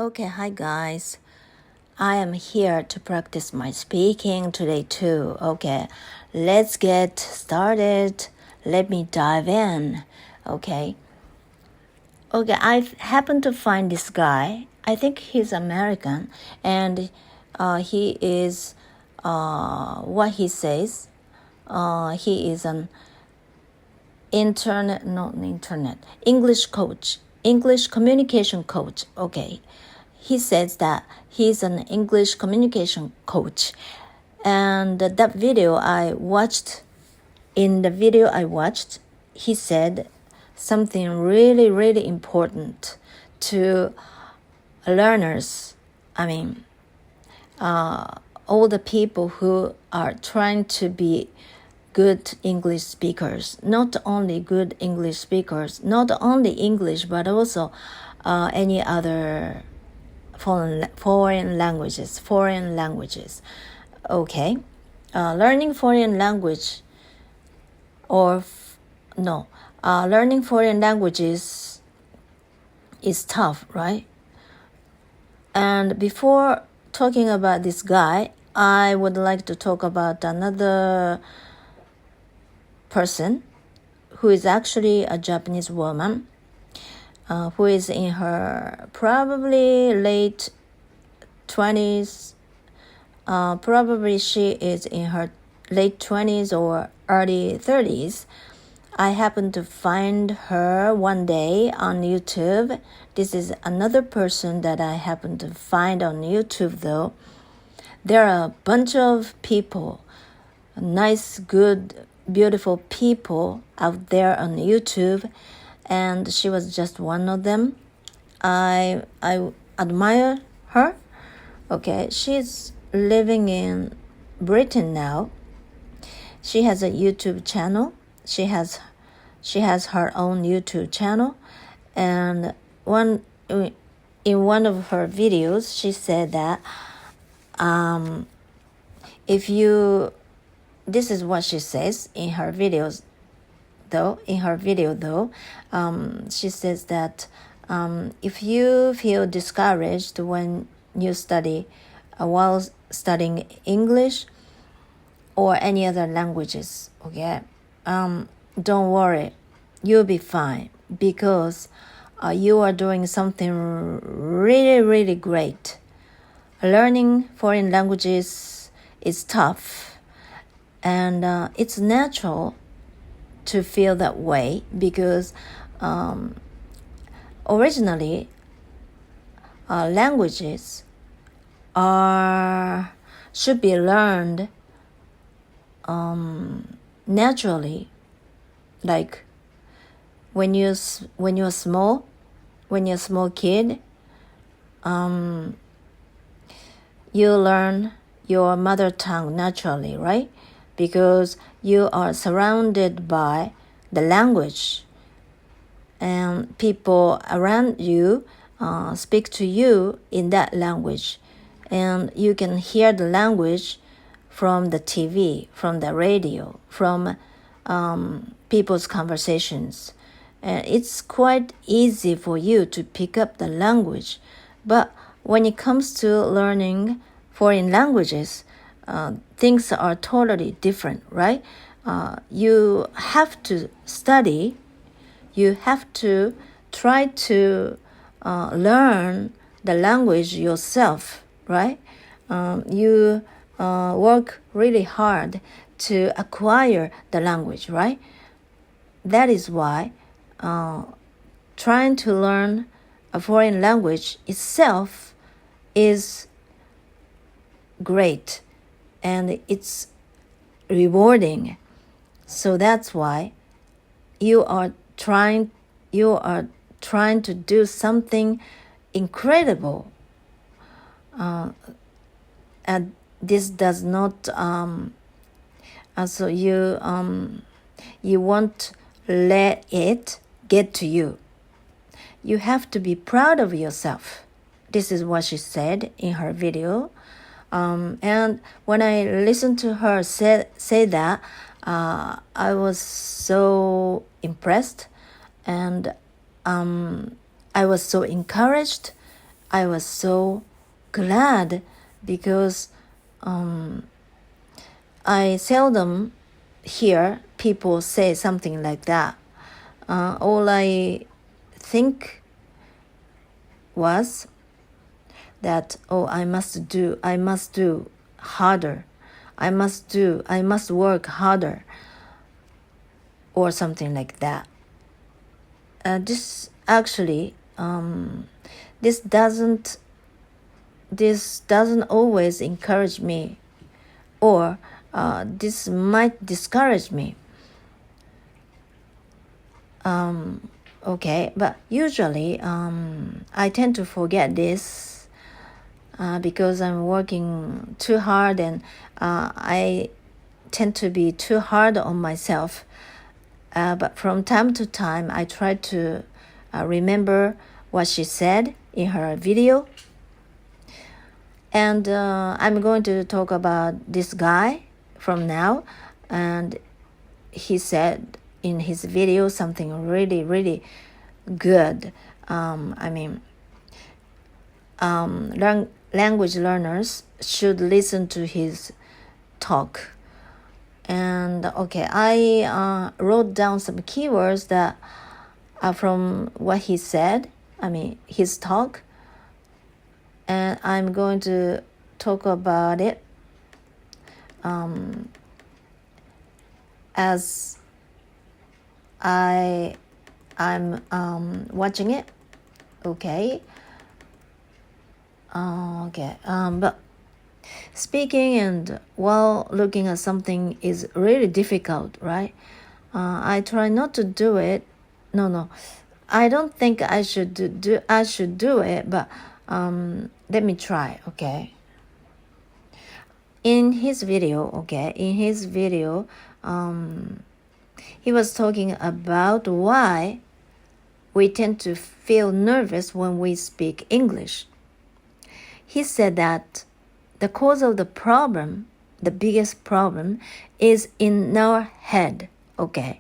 Okay, hi guys. I am here to practice my speaking today too. Okay, let's get started. Let me dive in. Okay, I happened to find this guy. I think he's American, and he is what he says. He is an English coach, English communication coach. Okay. He says that he's an English communication coach. And that video I watched, he said something really, really important to learners. All the people who are trying to be good English speakers, not only good English speakers, not only English, but also any other foreign languages. Okay, learning foreign language learning foreign languages is tough, right? And before talking about this guy, I would like to talk about another person who is actually a Japanese woman, who is in her probably late 20s. Probably she is in her late 20s or early 30s. I happened to find her one day on YouTube. This is another person that I happened to find on YouTube though. There are a bunch of people, nice, good, beautiful people out there on YouTube, and she was just one of them. I admire her. Okay, she's living in Britain now. She has a YouTube channel. She has her own YouTube channel, and in one of her videos she said that this is what she says in her videos though. She says that if you feel discouraged when you study while studying English or any other languages, okay, don't worry, you'll be fine, because you are doing something really, really great. Learning foreign languages is tough, and it's natural to feel that way, because originally languages should be learned naturally, like when you're a small kid, you learn your mother tongue naturally, right? Because you are surrounded by the language, and people around you speak to you in that language, and you can hear the language from the TV, from the radio, from people's conversations. And it's quite easy for you to pick up the language. But when it comes to learning foreign languages, things are totally different, right? You have to study. You have to try to learn the language yourself, right? You work really hard to acquire the language, right? That is why trying to learn a foreign language itself is great, and it's rewarding. So that's why you are trying to do something incredible, and this does not you won't let it get to you. You have to be proud of yourself. This is what she said in her video. And when I listened to her say that, I was so impressed, and I was so encouraged. I was so glad because I seldom hear people say something like that. All I think was that, I must do harder. I must work harder, or something like that. This actually, this doesn't always encourage me, or this might discourage me. Okay, but usually I tend to forget this because I'm working too hard, and I tend to be too hard on myself. But from time to time, I try to remember what she said in her video. And I'm going to talk about this guy from now. And he said in his video something really, really good. Language learners should listen to his talk. And okay, I wrote down some keywords that from what he said, his talk, and I'm going to talk about it as I'm watching it. Okay. But speaking and while looking at something is really difficult, right? I try not to do it. No. I don't think I should do it, but let me try, okay? In his video, he was talking about why we tend to feel nervous when we speak English. He said that the cause of the problem, the biggest problem, is in our head, okay?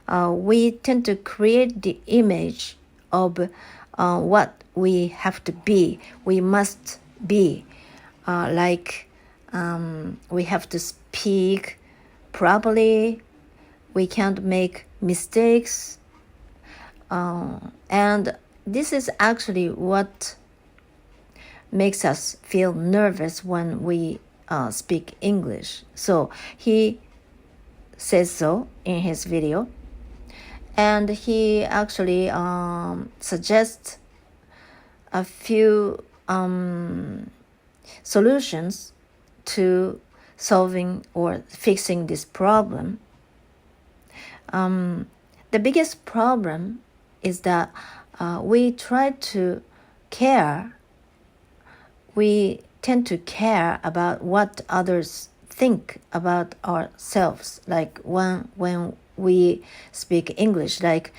We tend to create the image of what we have to be, we must be, we have to speak properly, we can't make mistakes, and this is actually what makes us feel nervous when we speak English. So he says so in his video, and he actually suggests a few solutions to solving or fixing this problem. The biggest problem is that we tend to care about what others think about ourselves. Like when we speak English, like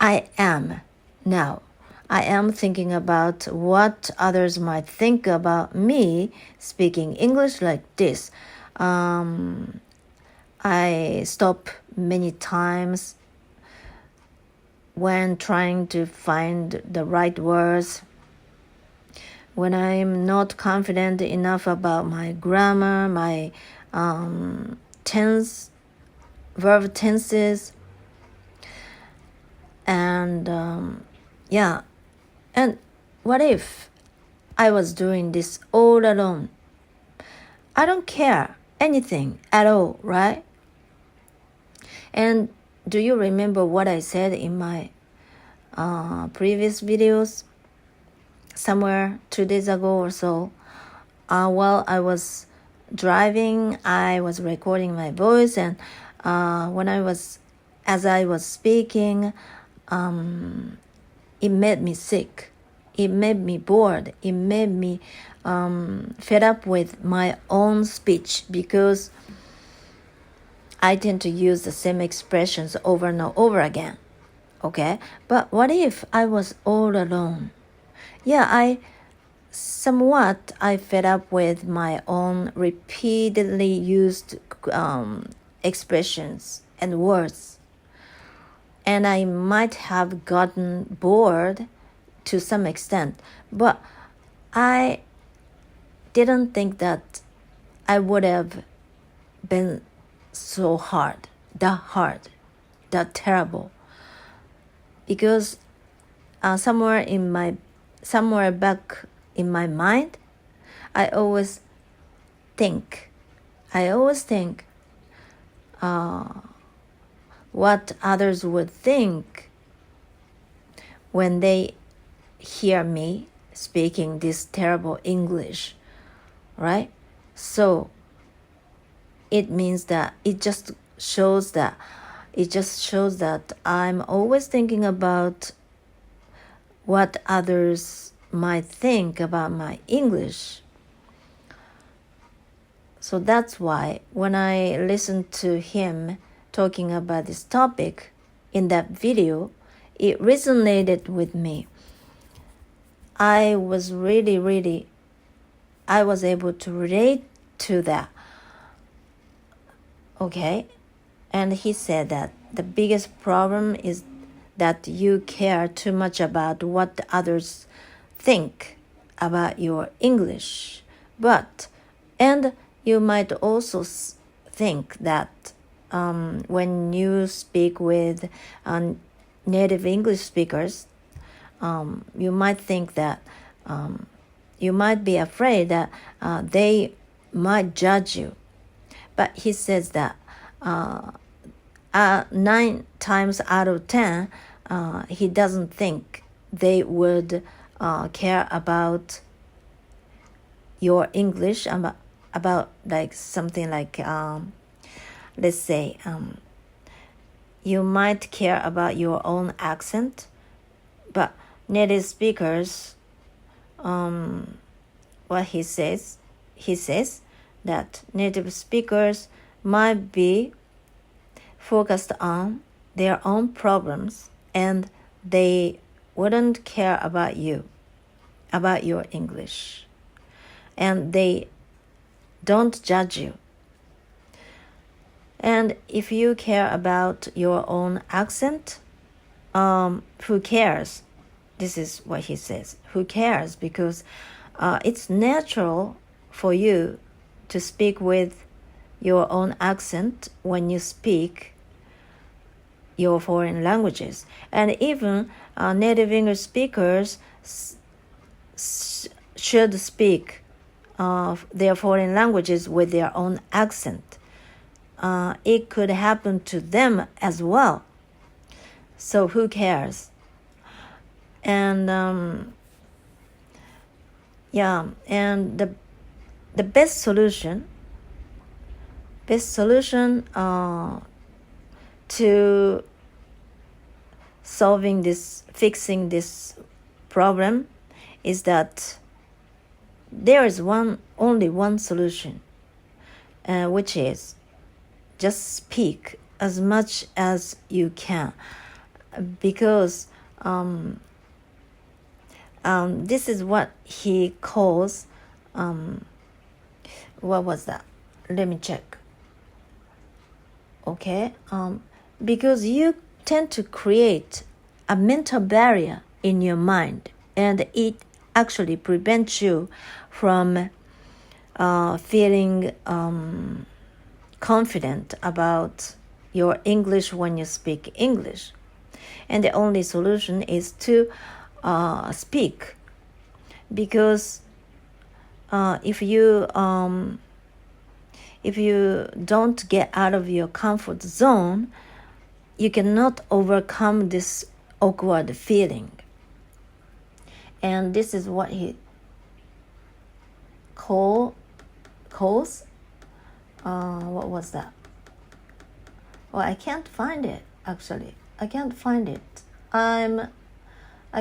I am thinking about what others might think about me speaking English like this. I stop many times when trying to find the right words. When I'm not confident enough about my grammar, my verb tenses, and and what if I was doing this all alone? I don't care anything at all, right? And do you remember what I said in my previous videos? Somewhere 2 days ago or so, while I was driving, I was recording my voice, and as I was speaking, it made me sick. It made me bored. It made me fed up with my own speech, because I tend to use the same expressions over and over again. Okay, but what if I was all alone? Yeah, I fed up with my own repeatedly used expressions and words. And I might have gotten bored to some extent. But I didn't think that I would have been so hard, that terrible. Because somewhere back in my mind, I always think what others would think when they hear me speaking this terrible English, right? So it means that it just shows that I'm always thinking about what others might think about my English. So that's why when I listened to him talking about this topic in that video, it resonated with me. I was able to relate to that. Okay? And he said that the biggest problem is that you care too much about what others think about your English. And you might also think that when you speak with native English speakers, you might think that you might be afraid that they might judge you. But he says that 9 times out of 10, he doesn't think they would care about your English, about like something like, let's say, you might care about your own accent, but native speakers, what he says that native speakers might be focused on their own problems, and they wouldn't care about you, about your English, and they don't judge you. And if you care about your own accent, who cares? This is what he says. Who cares? Because it's natural for you to speak with your own accent when you speak your foreign languages. And even native English speakers should speak their foreign languages with their own accent. It could happen to them as well. So who cares? And and the best solution to fixing this problem is that there is only one solution, which is just speak as much as you can, because this is what he calls, what was that? Let me check. Okay, because you tend to create a mental barrier in your mind, and it actually prevents you from feeling confident about your English when you speak English. And the only solution is to speak, because if you don't get out of your comfort zone, you cannot overcome this awkward feeling. And this is what he calls what was that? Well, I can't find it, actually. I can't find it. I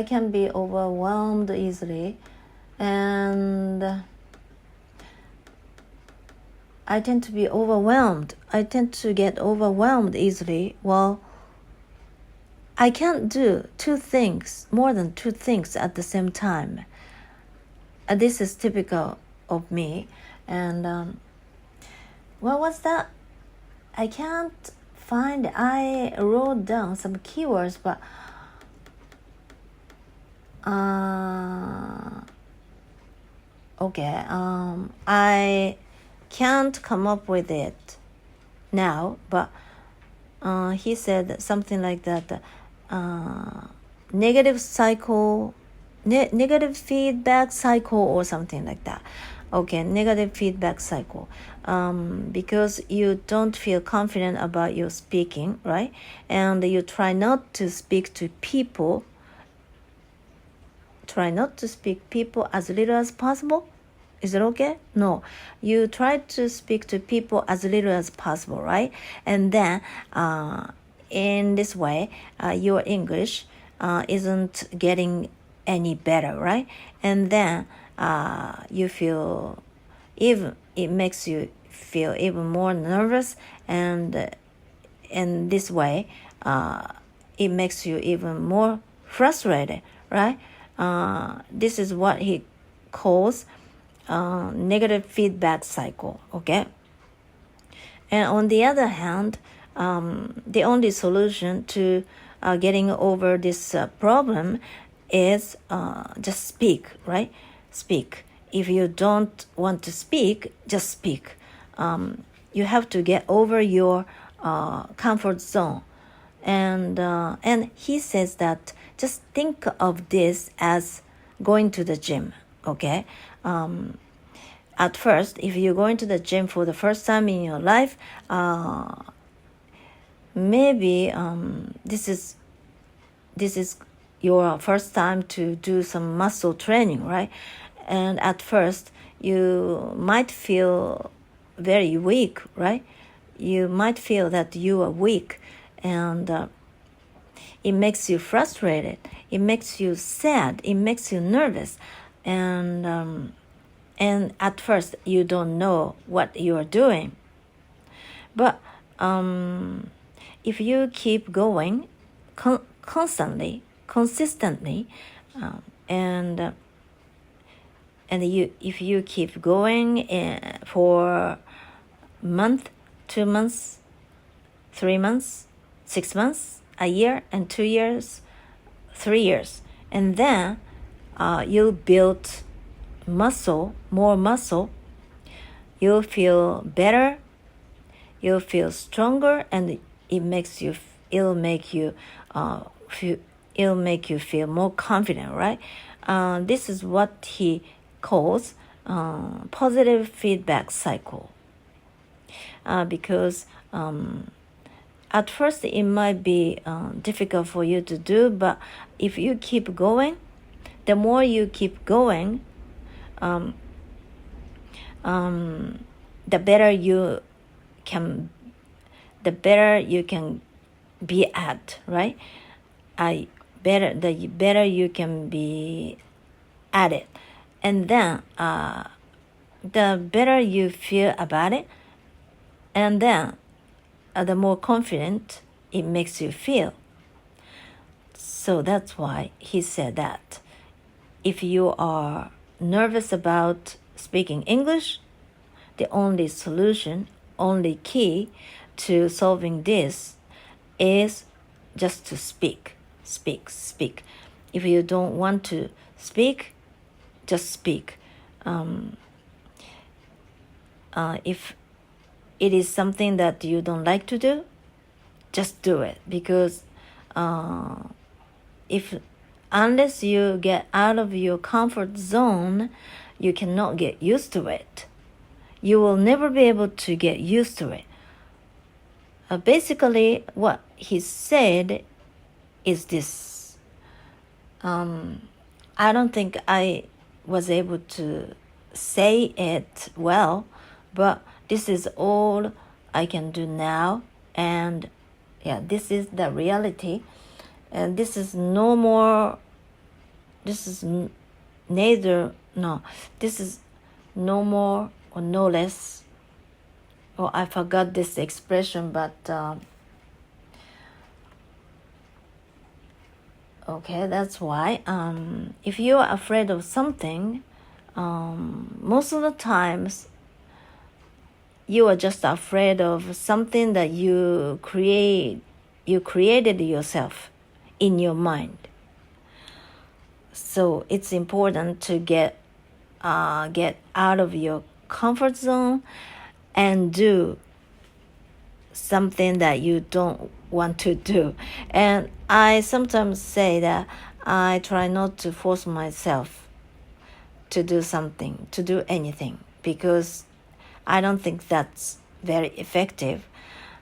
can be overwhelmed easily, and I tend to be overwhelmed. I tend to get overwhelmed easily. Well, I can't do more than two things at the same time. This is typical of me. And what was that? I can't find. I wrote down some keywords, but Okay, I can't come up with it now, but he said something like that. Negative feedback cycle or something like that. Okay, negative feedback cycle. Because you don't feel confident about your speaking, right? And you try not to speak to people. Try not to speak people as little as possible. Is it okay? No. You try to speak to people as little as possible, right? And then in this way, your English isn't getting any better, right? And then you feel it makes you feel even more nervous, and in this way, it makes you even more frustrated, right? This is what he calls negative feedback cycle, okay? And on the other hand, the only solution to getting over this problem is just speak, right? Speak. If you don't want to speak, just speak. You have to get over your comfort zone. And he says that just think of this as going to the gym, okay? At first, if you're going to the gym for the first time in your life, maybe this is your first time to do some muscle training, right? And at first, you might feel very weak, right? You might feel that you are weak, and it makes you frustrated. It makes you sad. It makes you nervous, and at first you don't know what you are doing. But if you keep going constantly, consistently, and if you keep going for a month, 2 months, 3 months, 6 months, a year, and 2 years, 3 years, and then you'll build more muscle, you'll feel better, you'll feel stronger, and it'll make you feel more confident, right? This is what he calls positive feedback cycle. Because at first it might be difficult for you to do, but if you keep going, the more you keep going, the better you can be at, right? The better you can be at it, and then the better you feel about it, and then the more confident it makes you feel. So that's why he said that if you are nervous about speaking English, the only solution, only key to solving this is just to speak. If you don't want to speak, just speak. If it is something that you don't like to do, just do it, because unless you get out of your comfort zone, you cannot get used to it. You will never be able to get used to it. Basically, what he said is this. I don't think I was able to say it well, but this is all I can do now, and this is the reality, and this is no more. This is this is no more or no less. Oh, I forgot this expression, but okay, that's why. If you are afraid of something, most of the times you are just afraid of something that you created yourself in your mind. So it's important to get get out of your comfort zone and do something that you don't want to do. And I sometimes say that I try not to force myself to do something, to do anything, because I don't think that's very effective.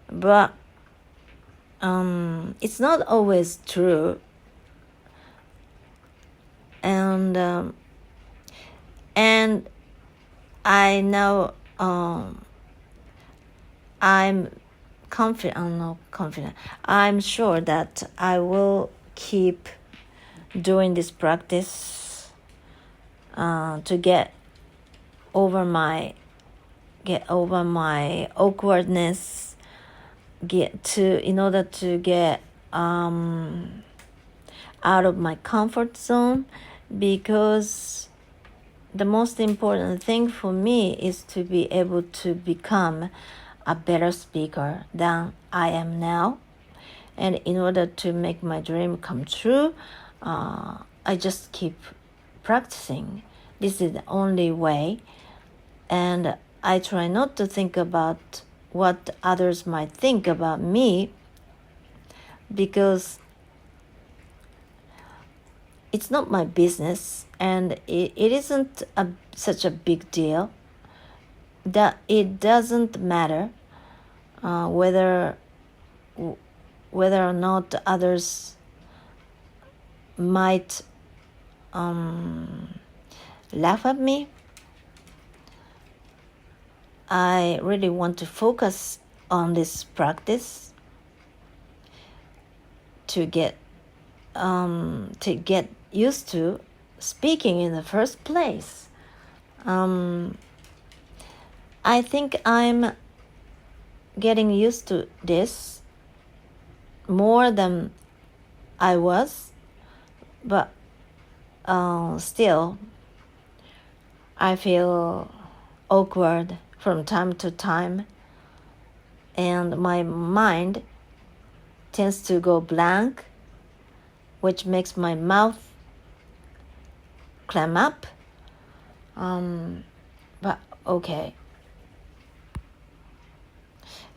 But it's not always true. And I know I'm confident. I'm sure that I will keep doing this practice to get over my awkwardness, in order to get out of my comfort zone, because the most important thing for me is to be able to become a better speaker than I am now. And in order to make my dream come true, I just keep practicing. This is the only way. And I try not to think about what others might think about me, because it's not my business, and it isn't such a big deal. That it doesn't matter whether or not others might laugh at me. I really want to focus on this practice to get used to speaking in the first place. I think I'm getting used to this more than I was, but still I feel awkward from time to time, and my mind tends to go blank, which makes my mouth clam up. But okay.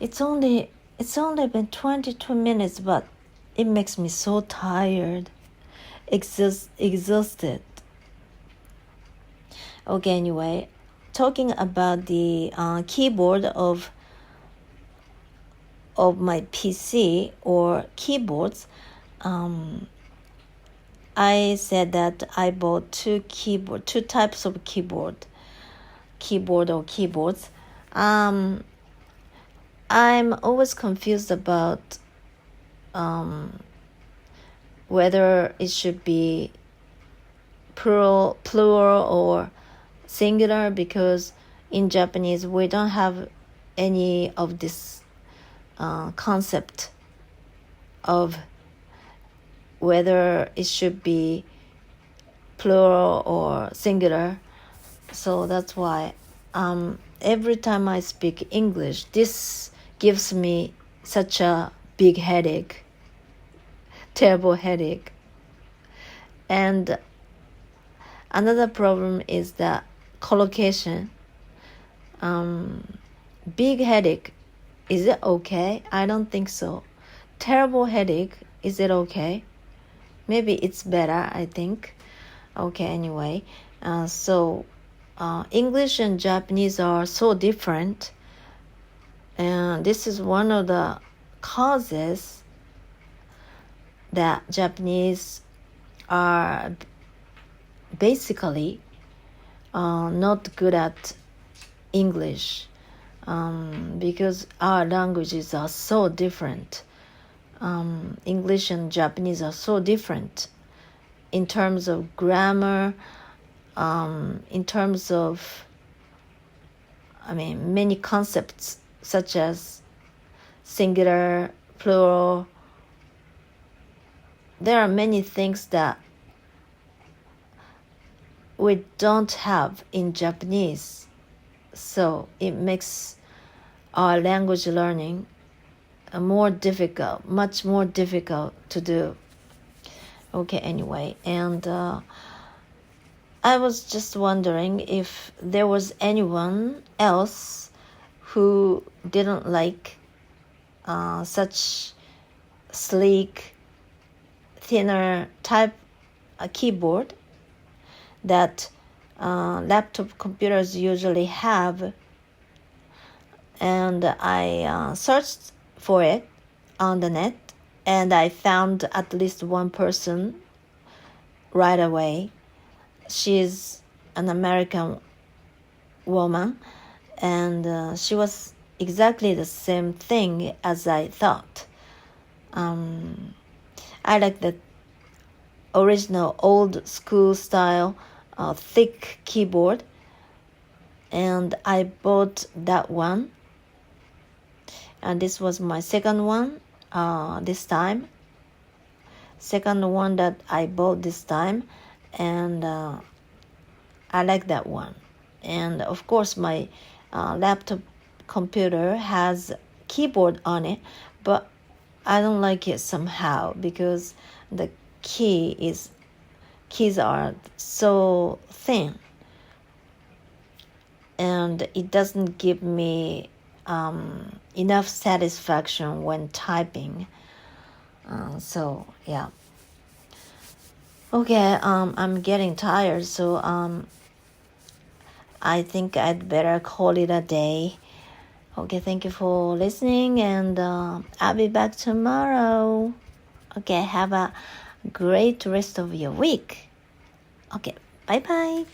It's only been 22 minutes, but it makes me so tired, exhausted. Okay, anyway, talking about the keyboard of my PC or keyboards, I said that I bought two types of keyboard or keyboards. I'm always confused about whether it should be plural or singular, because in Japanese we don't have any of this concept of whether it should be plural or singular. So that's why every time I speak English, this gives me such a big headache, terrible headache. And another problem is the collocation. Big headache, is it okay? I don't think so. Terrible headache, is it okay? Maybe it's better, I think. Okay, anyway. So English and Japanese are so different. And this is one of the causes that Japanese are basically not good at English, because our languages are so different. English and Japanese are so different in terms of grammar, in terms of, many concepts such as singular, plural. There are many things that we don't have in Japanese, so it makes our language learning much more difficult to do. Okay, anyway, and I was just wondering if there was anyone else who didn't like such sleek, thinner type keyboard that laptop computers usually have. And I searched for it on the net, and I found at least one person right away. She's an American woman, and she was exactly the same thing as I thought. I like the original old school style thick keyboard, and I bought that one, and this was my second one second one that I bought this time, and I like that one. And of course my laptop computer has keyboard on it, but I don't like it somehow because the keys are so thin, and it doesn't give me enough satisfaction when typing. So yeah. Okay, I'm getting tired, so I think I'd better call it a day. Okay, thank you for listening, and I'll be back tomorrow. Okay, have a great rest of your week. Okay, bye-bye.